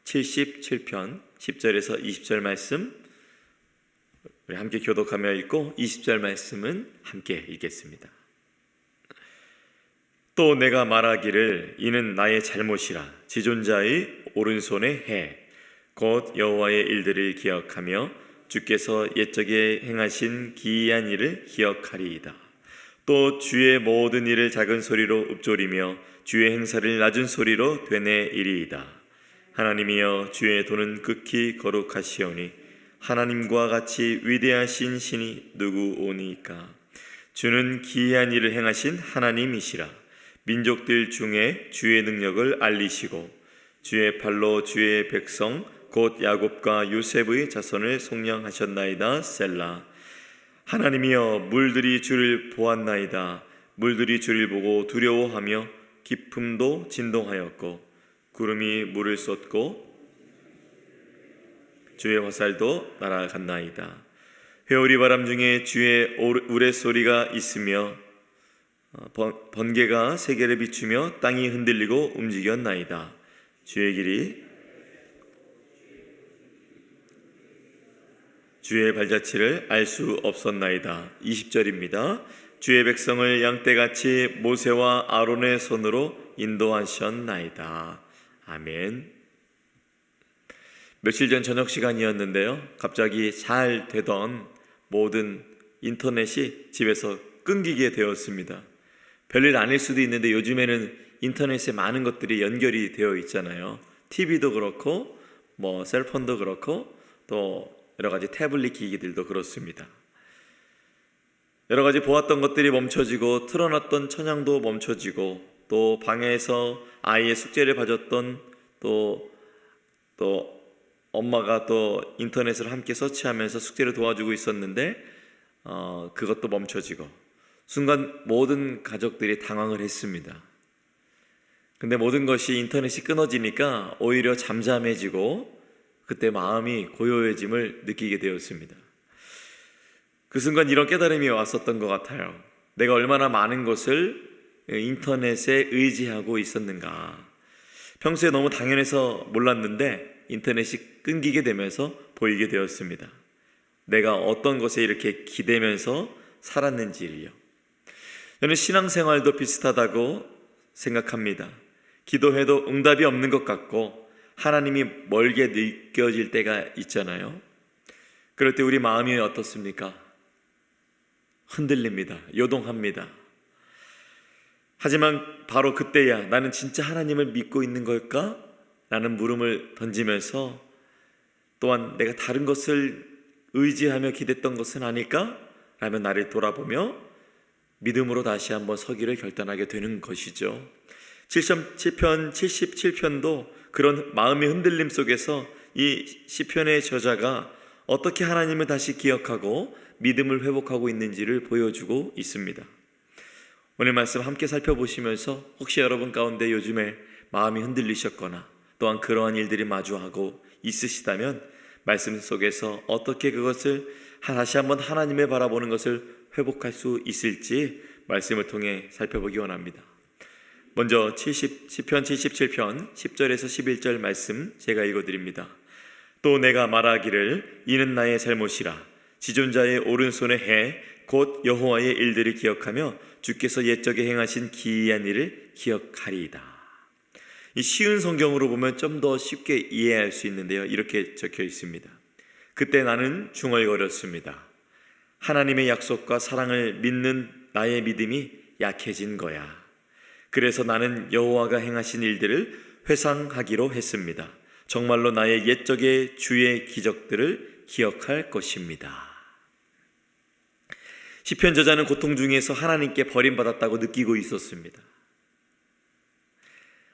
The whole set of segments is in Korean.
77편 10절에서 20절 말씀 우리 함께 교독하며 읽고 20절 말씀은 함께 읽겠습니다. 또 내가 말하기를 이는 나의 잘못이라 지존자의 오른손의 해 곧 여호와의 일들을 기억하며 주께서 옛적에 행하신 기이한 일을 기억하리이다. 또 주의 모든 일을 작은 소리로 읊조리며 주의 행사를 낮은 소리로 되뇌이리이다. 하나님이여 주의 도는 극히 거룩하시오니 하나님과 같이 위대하신 신이 누구오니까. 주는 기이한 일을 행하신 하나님이시라. 민족들 중에 주의 능력을 알리시고 주의 팔로 주의 백성 곧 야곱과 요셉의 자손을 속량하셨나이다. 셀라. 하나님이여 물들이 주를 보았나이다. 물들이 주를 보고 두려워하며 깊음도 진동하였고 구름이 물을 쏟고 주의 화살도 날아갔나이다. 회오리 바람 중에 주의 우레소리가 있으며 번개가 세계를 비추며 땅이 흔들리고 움직였나이다. 주의 길이 주의 발자취를 알 수 없었나이다. 20절입니다. 주의 백성을 양떼같이 모세와 아론의 손으로 인도하셨나이다. 아멘. 며칠 전 저녁 시간이었는데요, 갑자기 잘 되던 모든 인터넷이 집에서 끊기게 되었습니다. 별일 아닐 수도 있는데 요즘에는 인터넷에 많은 것들이 연결이 되어 있잖아요. TV도 그렇고 셀폰도 그렇고 또 여러 가지 태블릿 기기들도 그렇습니다. 여러 가지 보았던 것들이 멈춰지고 틀어놨던 찬양도 멈춰지고 또 방에서 아이의 숙제를 봐줬던 또 엄마가 또 인터넷을 함께 서치하면서 숙제를 도와주고 있었는데 그것도 멈춰지고 순간 모든 가족들이 당황을 했습니다. 근데 모든 것이 인터넷이 끊어지니까 오히려 잠잠해지고 그때 마음이 고요해짐을 느끼게 되었습니다. 그 순간 이런 깨달음이 왔었던 것 같아요. 내가 얼마나 많은 것을 인터넷에 의지하고 있었는가. 평소에 너무 당연해서 몰랐는데 인터넷이 끊기게 되면서 보이게 되었습니다. 내가 어떤 것에 이렇게 기대면서 살았는지를요. 저는 신앙생활도 비슷하다고 생각합니다. 기도해도 응답이 없는 것 같고 하나님이 멀게 느껴질 때가 있잖아요. 그럴 때 우리 마음이 어떻습니까? 흔들립니다. 요동합니다. 하지만 바로 그때야 나는 진짜 하나님을 믿고 있는 걸까? 라는 물음을 던지면서 또한 내가 다른 것을 의지하며 기댔던 것은 아닐까? 라며 나를 돌아보며 믿음으로 다시 한번 서기를 결단하게 되는 것이죠. 7편 77편도 그런 마음의 흔들림 속에서 이 시편의 저자가 어떻게 하나님을 다시 기억하고 믿음을 회복하고 있는지를 보여주고 있습니다. 오늘 말씀 함께 살펴보시면서 혹시 여러분 가운데 요즘에 마음이 흔들리셨거나 또한 그러한 일들이 마주하고 있으시다면 말씀 속에서 어떻게 그것을 다시 한번 하나님을 바라보는 것을 회복할 수 있을지 말씀을 통해 살펴보기 원합니다. 먼저 시편 77편 10절에서 11절 말씀 제가 읽어드립니다. 또 내가 말하기를 이는 나의 잘못이라 지존자의 오른손의 해 곧 여호와의 일들을 기억하며 주께서 옛적에 행하신 기이한 일을 기억하리이다. 이 쉬운 성경으로 보면 좀 더 쉽게 이해할 수 있는데요, 이렇게 적혀 있습니다. 그때 나는 중얼거렸습니다. 하나님의 약속과 사랑을 믿는 나의 믿음이 약해진 거야. 그래서 나는 여호와가 행하신 일들을 회상하기로 했습니다. 정말로 나의 옛적의 주의 기적들을 기억할 것입니다. 시편 저자는 고통 중에서 하나님께 버림받았다고 느끼고 있었습니다.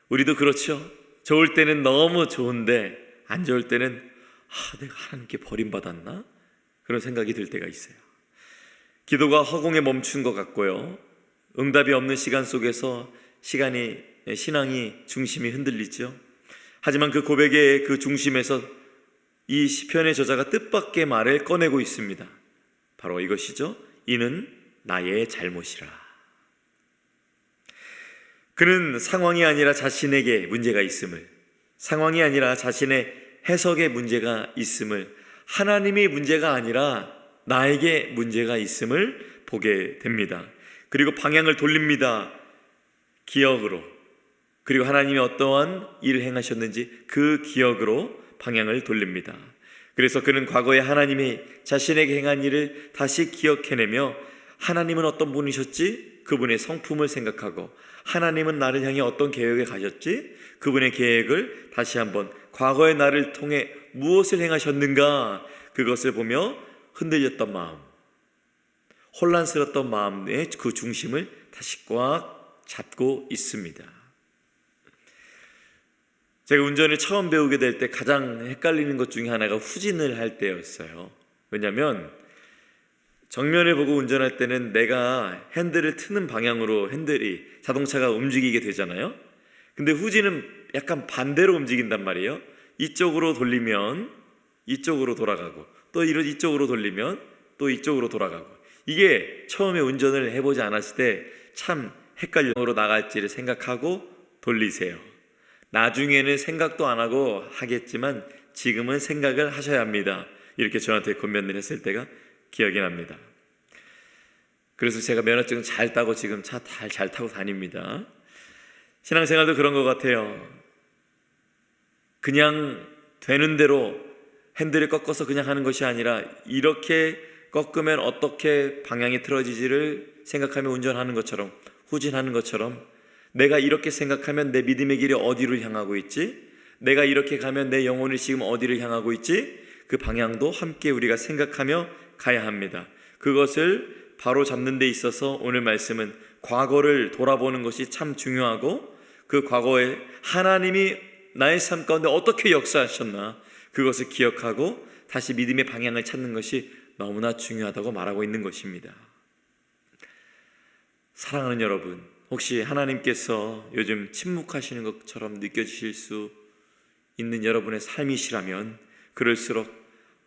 우리도 그렇죠. 좋을 때는 너무 좋은데 안 좋을 때는 내가 하나님께 버림받았나? 그런 생각이 들 때가 있어요. 기도가 허공에 멈춘 것 같고요, 응답이 없는 시간 속에서 신앙이 중심이 흔들리죠. 하지만 그 고백의 그 중심에서 이 시편의 저자가 뜻밖의 말을 꺼내고 있습니다. 바로 이것이죠. 이는 나의 잘못이라. 그는 상황이 아니라 자신에게 문제가 있음을, 상황이 아니라 자신의 해석에 문제가 있음을, 하나님이 문제가 아니라 나에게 문제가 있음을 보게 됩니다. 그리고 방향을 돌립니다. 기억으로. 그리고 하나님이 어떠한 일을 행하셨는지 그 기억으로 방향을 돌립니다. 그래서 그는 과거에 하나님이 자신에게 행한 일을 다시 기억해내며 하나님은 어떤 분이셨지? 그분의 성품을 생각하고 하나님은 나를 향해 어떤 계획을 가졌지? 그분의 계획을 다시 한번 과거의 나를 통해 무엇을 행하셨는가? 그것을 보며 흔들렸던 마음, 혼란스러웠던 마음의 그 중심을 다시 꽉 잡고 있습니다. 제가 운전을 처음 배우게 될 때 가장 헷갈리는 것 중에 하나가 후진을 할 때였어요. 왜냐하면 정면을 보고 운전할 때는 내가 핸들을 트는 방향으로 핸들이 자동차가 움직이게 되잖아요. 근데 후진은 약간 반대로 움직인단 말이에요. 이쪽으로 돌리면 이쪽으로 돌아가고 또 이쪽으로 돌리면 또 이쪽으로 돌아가고, 이게 처음에 운전을 해보지 않았을 때 참 헷갈려로 나갈지를 생각하고 돌리세요. 나중에는 생각도 안 하고 하겠지만 지금은 생각을 하셔야 합니다. 이렇게 저한테 권면을 했을 때가 기억이 납니다. 그래서 제가 면허증 잘 따고 지금 차 잘 타고 다닙니다. 신앙생활도 그런 것 같아요. 그냥 되는 대로 핸들을 꺾어서 그냥 하는 것이 아니라 이렇게 꺾으면 어떻게 방향이 틀어지지를 생각하며 운전하는 것처럼, 후진하는 것처럼, 내가 이렇게 생각하면 내 믿음의 길이 어디로 향하고 있지? 내가 이렇게 가면 내 영혼이 지금 어디를 향하고 있지? 그 방향도 함께 우리가 생각하며 가야 합니다. 그것을 바로 잡는 데 있어서 오늘 말씀은 과거를 돌아보는 것이 참 중요하고, 그 과거에 하나님이 나의 삶 가운데 어떻게 역사하셨나 그것을 기억하고 다시 믿음의 방향을 찾는 것이 너무나 중요하다고 말하고 있는 것입니다. 사랑하는 여러분, 혹시 하나님께서 요즘 침묵하시는 것처럼 느껴지실 수 있는 여러분의 삶이시라면 그럴수록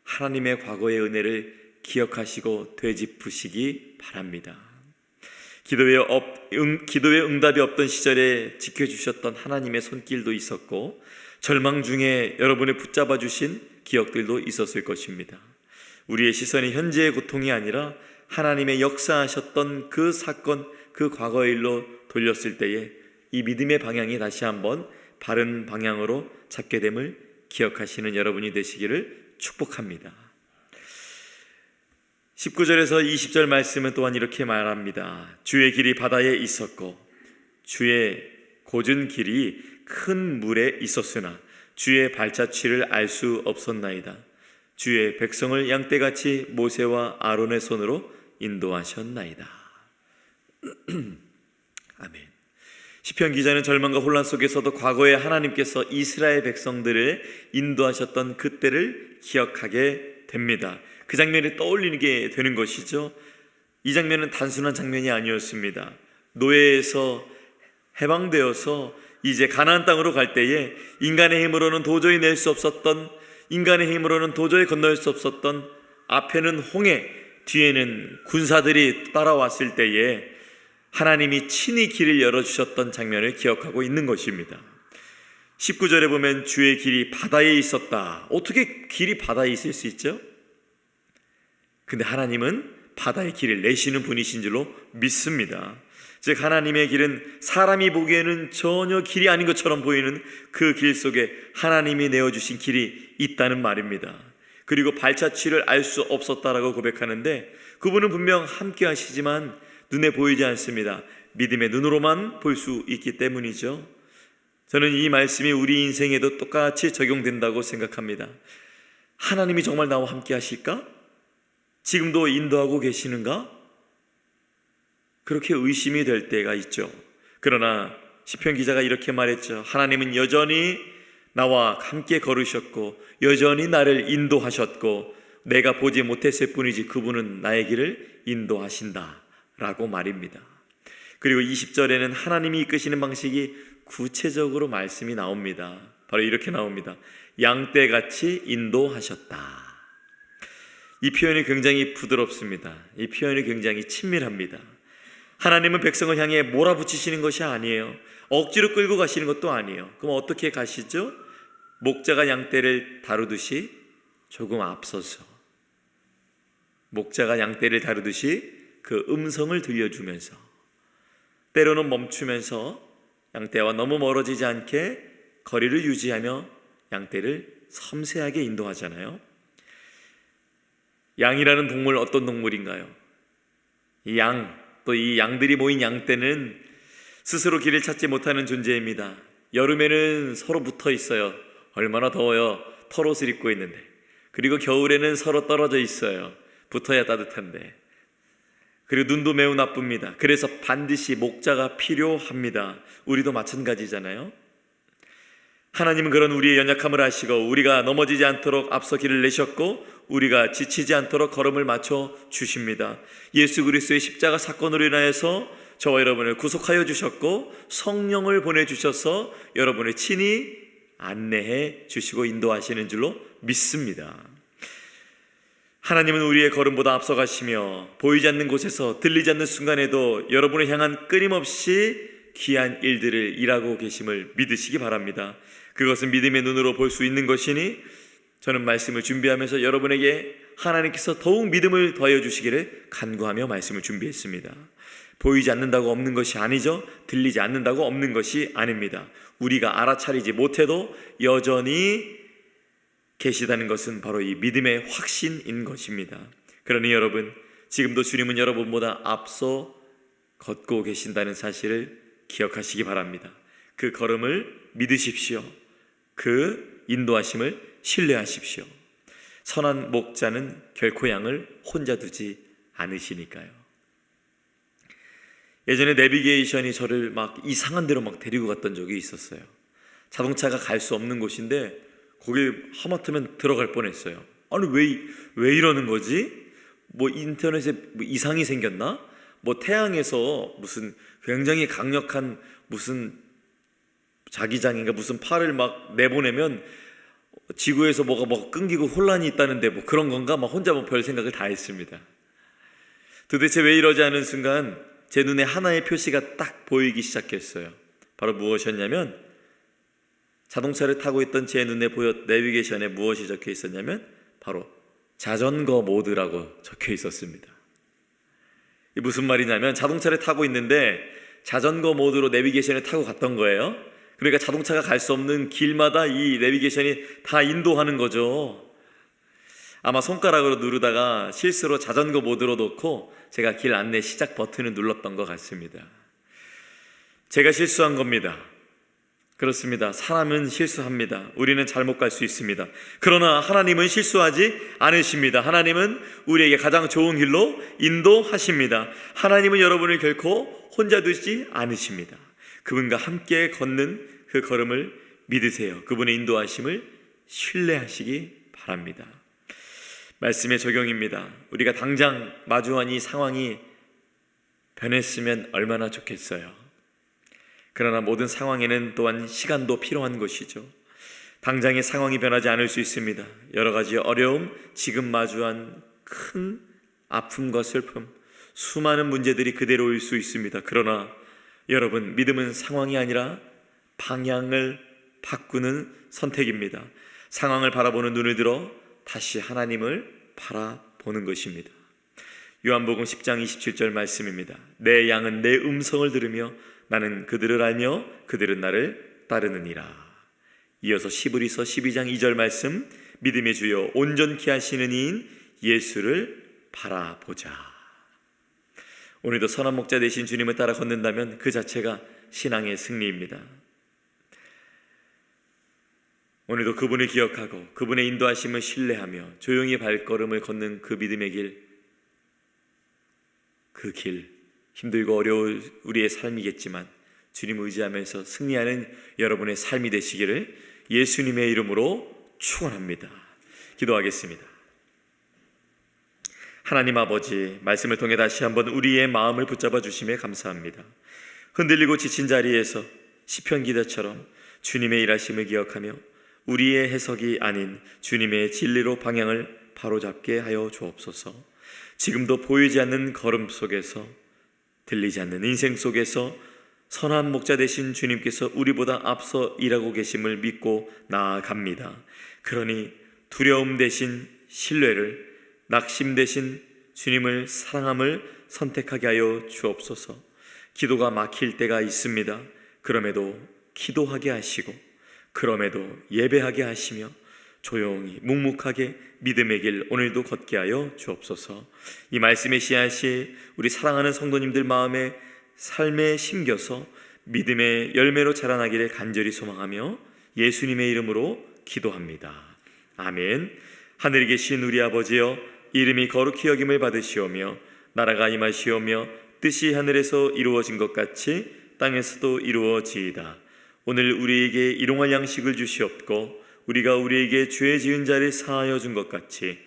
하나님의 과거의 은혜를 기억하시고 되짚으시기 바랍니다. 기도에 응답이 없던 시절에 지켜주셨던 하나님의 손길도 있었고, 절망 중에 여러분을 붙잡아 주신 기억들도 있었을 것입니다. 우리의 시선이 현재의 고통이 아니라 하나님의 역사하셨던 그 사건, 그 과거의 일로 돌렸을 때에 이 믿음의 방향이 다시 한번 바른 방향으로 잡게 됨을 기억하시는 여러분이 되시기를 축복합니다. 19절에서 20절 말씀은 또한 이렇게 말합니다. 주의 길이 바다에 있었고 주의 곧은 길이 큰 물에 있었으나 주의 발자취를 알 수 없었나이다. 주의 백성을 양떼같이 모세와 아론의 손으로 인도하셨나이다. 아멘. 시편 기자는 절망과 혼란 속에서도 과거에 하나님께서 이스라엘 백성들을 인도하셨던 그때를 기억하게 됩니다. 그 장면이 떠올리게 되는 것이죠. 이 장면은 단순한 장면이 아니었습니다. 노예에서 해방되어서 이제 가나안 땅으로 갈 때에 인간의 힘으로는 도저히 낼 수 없었던, 인간의 힘으로는 도저히 건널 수 없었던, 앞에는 홍해, 뒤에는 군사들이 따라왔을 때에 하나님이 친히 길을 열어주셨던 장면을 기억하고 있는 것입니다. 19절에 보면 주의 길이 바다에 있었다. 어떻게 길이 바다에 있을 수 있죠? 근데 하나님은 바다의 길을 내시는 분이신 줄로 믿습니다. 즉 하나님의 길은 사람이 보기에는 전혀 길이 아닌 것처럼 보이는 그 길 속에 하나님이 내어주신 길이 있다는 말입니다. 그리고 발자취를 알 수 없었다라고 고백하는데, 그분은 분명 함께 하시지만 눈에 보이지 않습니다. 믿음의 눈으로만 볼 수 있기 때문이죠. 저는 이 말씀이 우리 인생에도 똑같이 적용된다고 생각합니다. 하나님이 정말 나와 함께 하실까? 지금도 인도하고 계시는가? 그렇게 의심이 될 때가 있죠. 그러나 시편 기자가 이렇게 말했죠. 하나님은 여전히 나와 함께 걸으셨고 여전히 나를 인도하셨고 내가 보지 못했을 뿐이지 그분은 나의 길을 인도하신다 라고 말입니다. 그리고 20절에는 하나님이 이끄시는 방식이 구체적으로 말씀이 나옵니다. 바로 이렇게 나옵니다. 양떼같이 인도하셨다. 이 표현이 굉장히 부드럽습니다. 이 표현이 굉장히 친밀합니다. 하나님은 백성을 향해 몰아붙이시는 것이 아니에요. 억지로 끌고 가시는 것도 아니에요. 그럼 어떻게 가시죠? 목자가 양떼를 다루듯이 조금 앞서서, 목자가 양떼를 다루듯이 그 음성을 들려주면서, 때로는 멈추면서 양떼와 너무 멀어지지 않게 거리를 유지하며 양떼를 섬세하게 인도하잖아요. 양이라는 동물, 어떤 동물인가요? 이 양, 또 이 양들이 모인 양떼는 스스로 길을 찾지 못하는 존재입니다. 여름에는 서로 붙어 있어요. 얼마나 더워요. 털옷을 입고 있는데. 그리고 겨울에는 서로 떨어져 있어요. 붙어야 따뜻한데. 그리고 눈도 매우 나쁩니다. 그래서 반드시 목자가 필요합니다. 우리도 마찬가지잖아요. 하나님은 그런 우리의 연약함을 아시고 우리가 넘어지지 않도록 앞서 길을 내셨고 우리가 지치지 않도록 걸음을 맞춰 주십니다. 예수 그리스도의 십자가 사건으로 인하여서 저와 여러분을 구속하여 주셨고 성령을 보내주셔서 여러분을 친히 안내해 주시고 인도하시는 줄로 믿습니다. 하나님은 우리의 걸음보다 앞서가시며 보이지 않는 곳에서, 들리지 않는 순간에도 여러분을 향한 끊임없이 귀한 일들을 일하고 계심을 믿으시기 바랍니다. 그것은 믿음의 눈으로 볼 수 있는 것이니 저는 말씀을 준비하면서 여러분에게 하나님께서 더욱 믿음을 더해 주시기를 간구하며 말씀을 준비했습니다. 보이지 않는다고 없는 것이 아니죠. 들리지 않는다고 없는 것이 아닙니다. 우리가 알아차리지 못해도 여전히 계시다는 것은 바로 이 믿음의 확신인 것입니다. 그러니 여러분, 지금도 주님은 여러분보다 앞서 걷고 계신다는 사실을 기억하시기 바랍니다. 그 걸음을 믿으십시오. 그 인도하심을 신뢰하십시오. 선한 목자는 결코 양을 혼자 두지 않으시니까요. 예전에 내비게이션이 저를 막 이상한 데로 막 데리고 갔던 적이 있었어요. 자동차가 갈 수 없는 곳인데 거기 하마터면 들어갈 뻔했어요. 아니 왜 이러는 거지? 뭐 인터넷에 뭐 이상이 생겼나? 뭐 태양에서 무슨 굉장히 강력한 무슨 자기장인가 무슨 팔을 막 내보내면 지구에서 뭐가 끊기고 혼란이 있다는데 뭐 그런 건가? 막 혼자 뭐 별 생각을 다 했습니다. 도대체 왜 이러지 않은 순간 제 눈에 하나의 표시가 딱 보이기 시작했어요. 바로 무엇이었냐면, 자동차를 타고 있던 제 눈에 보였 내비게이션에 무엇이 적혀 있었냐면 바로 자전거 모드라고 적혀 있었습니다. 이게 무슨 말이냐면, 자동차를 타고 있는데 자전거 모드로 내비게이션을 타고 갔던 거예요. 그러니까 자동차가 갈 수 없는 길마다 이 내비게이션이 다 인도하는 거죠. 아마 손가락으로 누르다가 실수로 자전거 모드로 놓고 제가 길 안내 시작 버튼을 눌렀던 것 같습니다. 제가 실수한 겁니다. 그렇습니다. 사람은 실수합니다. 우리는 잘못 갈 수 있습니다. 그러나 하나님은 실수하지 않으십니다. 하나님은 우리에게 가장 좋은 길로 인도하십니다. 하나님은 여러분을 결코 혼자 두지 않으십니다. 그분과 함께 걷는 그 걸음을 믿으세요. 그분의 인도하심을 신뢰하시기 바랍니다. 말씀의 적용입니다. 우리가 당장 마주한 이 상황이 변했으면 얼마나 좋겠어요. 그러나 모든 상황에는 또한 시간도 필요한 것이죠. 당장의 상황이 변하지 않을 수 있습니다. 여러 가지 어려움, 지금 마주한 큰 아픔과 슬픔, 수많은 문제들이 그대로일 수 있습니다. 그러나 여러분, 믿음은 상황이 아니라 방향을 바꾸는 선택입니다. 상황을 바라보는 눈을 들어 다시 하나님을 바라보는 것입니다. 요한복음 10장 27절 말씀입니다. 내 양은 내 음성을 들으며 나는 그들을 알며 그들은 나를 따르느니라. 이어서 시브리서 12장 2절 말씀, 믿음의 주여 온전케 하시는 이인 예수를 바라보자. 오늘도 선한 목자 되신 주님을 따라 걷는다면 그 자체가 신앙의 승리입니다. 오늘도 그분을 기억하고 그분의 인도하심을 신뢰하며 조용히 발걸음을 걷는 그 믿음의 길, 그 길, 힘들고 어려울 우리의 삶이겠지만 주님을 의지하면서 승리하는 여러분의 삶이 되시기를 예수님의 이름으로 축원합니다. 기도하겠습니다. 하나님 아버지, 말씀을 통해 다시 한번 우리의 마음을 붙잡아 주심에 감사합니다. 흔들리고 지친 자리에서 시편 기자처럼 주님의 일하심을 기억하며 우리의 해석이 아닌 주님의 진리로 방향을 바로잡게 하여 주옵소서. 지금도 보이지 않는 걸음 속에서, 들리지 않는 인생 속에서 선한 목자 되신 주님께서 우리보다 앞서 일하고 계심을 믿고 나아갑니다. 그러니 두려움 대신 신뢰를, 낙심 대신 주님을 사랑함을 선택하게 하여 주옵소서. 기도가 막힐 때가 있습니다. 그럼에도 기도하게 하시고, 그럼에도 예배하게 하시며, 조용히 묵묵하게 믿음의 길 오늘도 걷게 하여 주옵소서. 이 말씀의 씨앗이 우리 사랑하는 성도님들 마음에 삶에 심겨서 믿음의 열매로 자라나기를 간절히 소망하며 예수님의 이름으로 기도합니다. 아멘. 하늘에 계신 우리 아버지여, 이름이 거룩히 여김을 받으시오며 나라가 임하시오며 뜻이 하늘에서 이루어진 것 같이 땅에서도 이루어지이다. 오늘 우리에게 일용할 양식을 주시옵고, 우리가 우리에게 죄 지은 자를 사하여 준 것 같이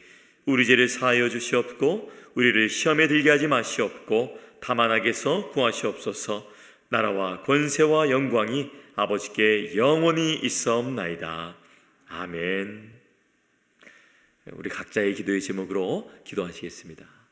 우리 죄를 사하여 주시옵고, 우리를 시험에 들게 하지 마시옵고, 다만 악에서 구하시옵소서. 나라와 권세와 영광이 아버지께 영원히 있사옵나이다. 아멘. 우리 각자의 기도의 제목으로 기도하시겠습니다.